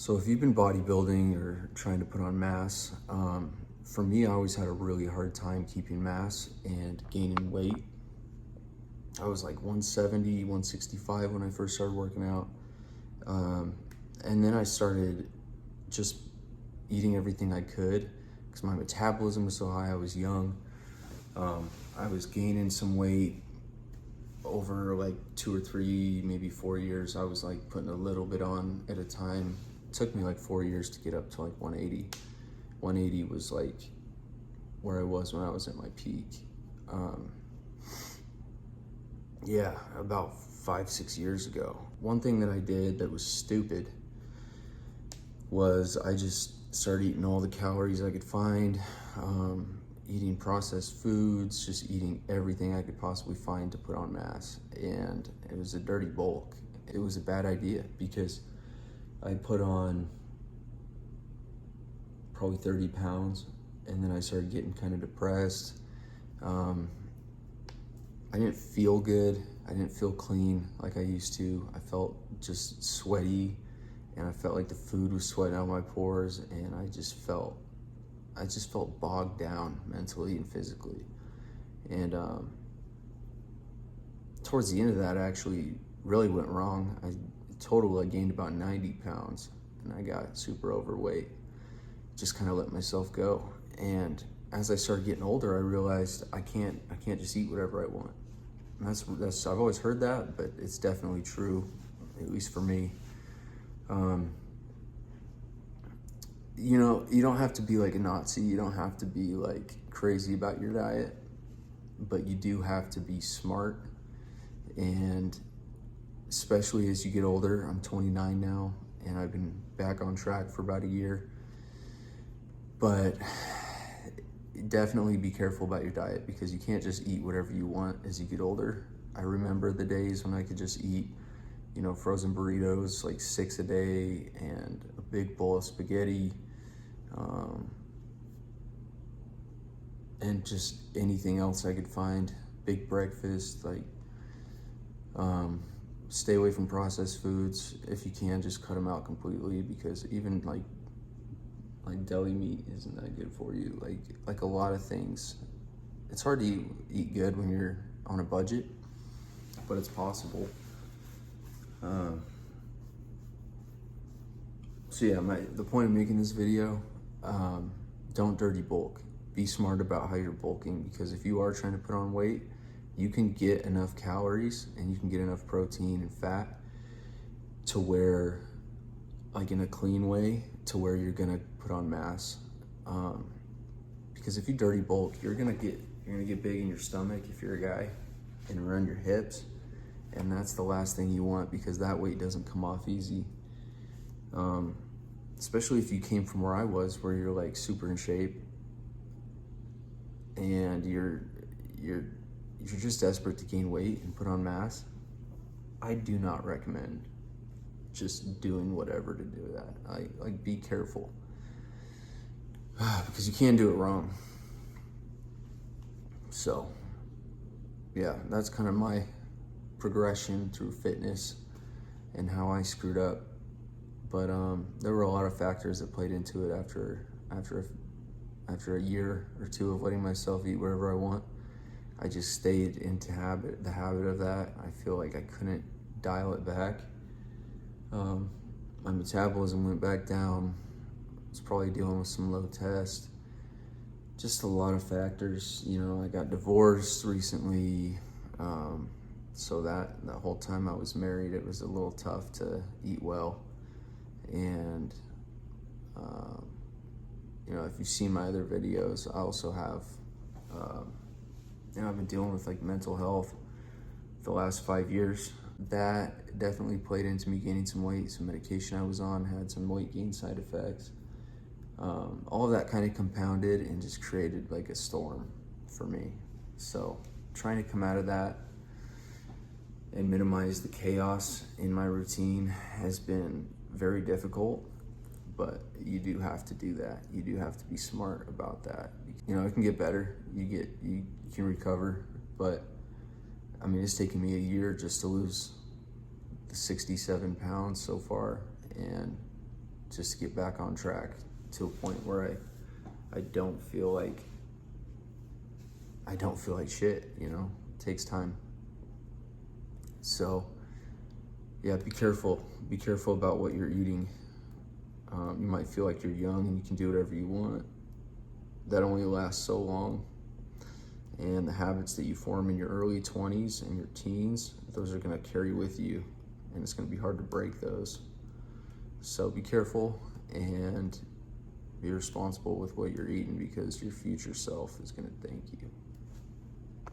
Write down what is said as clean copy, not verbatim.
So if you've been bodybuilding or trying to put on mass, for me, I always had a really hard time keeping mass and gaining weight. I was like 170, 165 when I first started working out. And then I started just eating everything I could because my metabolism was so high. I was young. I was gaining some weight over like 2 or 3, maybe 4 years. I was like putting a little bit on at a time. It took me like 4 years to get up to like 180. 180 was like where I was when I was at my peak. Yeah, about 5-6 years ago. One thing that I did that was stupid was I just started eating all the calories I could find, eating processed foods, just eating everything I could possibly find to put on mass. And it was a dirty bulk. It was a bad idea because I put on probably 30 pounds and then I started getting kind of depressed. I didn't feel good. I didn't feel clean like I used to. I felt just sweaty and I felt like the food was sweating out my pores, and I just felt bogged down mentally and physically. And towards the end of that, I actually really went wrong. I gained about 90 pounds and I got super overweight. Just kind of let myself go. And as I started getting older, I realized I can't just eat whatever I want. And that's I've always heard that, but it's definitely true, at least for me. You don't have to be like a Nazi. You don't have to be like crazy about your diet, but you do have to be smart. And especially as you get older, I'm 29 now, and I've been back on track for about a year. But definitely be careful about your diet because you can't just eat whatever you want as you get older. I remember the days when I could just eat, frozen burritos, like 6 a day, and a big bowl of spaghetti, and just anything else I could find. Big breakfast, like, stay away from processed foods. If you can, just cut them out completely, because even like deli meat isn't that good for you. Like a lot of things. It's hard to eat good when you're on a budget, but it's possible. So yeah, the point of making this video, don't dirty bulk. Be smart about how you're bulking, because if you are trying to put on weight, you can get enough calories and you can get enough protein and fat to where, like in a clean way, to where you're gonna put on mass. Because if you dirty bulk, you're gonna get big in your stomach if you're a guy, and around your hips, and that's the last thing you want, because that weight doesn't come off easy. Especially if you came from where I was, where you're like super in shape and you're just desperate to gain weight and put on mass. I do not recommend just doing whatever to do that. Like be careful, because you can do it wrong. So yeah, that's kind of my progression through fitness and how I screwed up. But there were a lot of factors that played into it after a year or two of letting myself eat whatever I want. I just stayed into the habit of that. I feel like I couldn't dial it back. My metabolism went back down. I was probably dealing with some low test. Just a lot of factors. I got divorced recently. So that whole time I was married, it was a little tough to eat well. And if you've seen my other videos, I also have, I've been dealing with like mental health the last 5 years. That definitely played into me gaining some weight. Some medication I was on had some weight gain side effects. All of that kind of compounded and just created like a storm for me. So trying to come out of that and minimize the chaos in my routine has been very difficult, but you do have to do that. You do have to be smart about that. It can get better. You can recover, but I mean, it's taken me a year just to lose the 67 pounds so far, and just to get back on track to a point where I don't feel like shit, you know. It takes time. So yeah, be careful about what you're eating. You might feel like you're young and you can do whatever you want. That only lasts so long. And the habits that you form in your early 20s and your teens, those are going to carry with you, and it's going to be hard to break those. So be careful and be responsible with what you're eating, because your future self is going to thank you.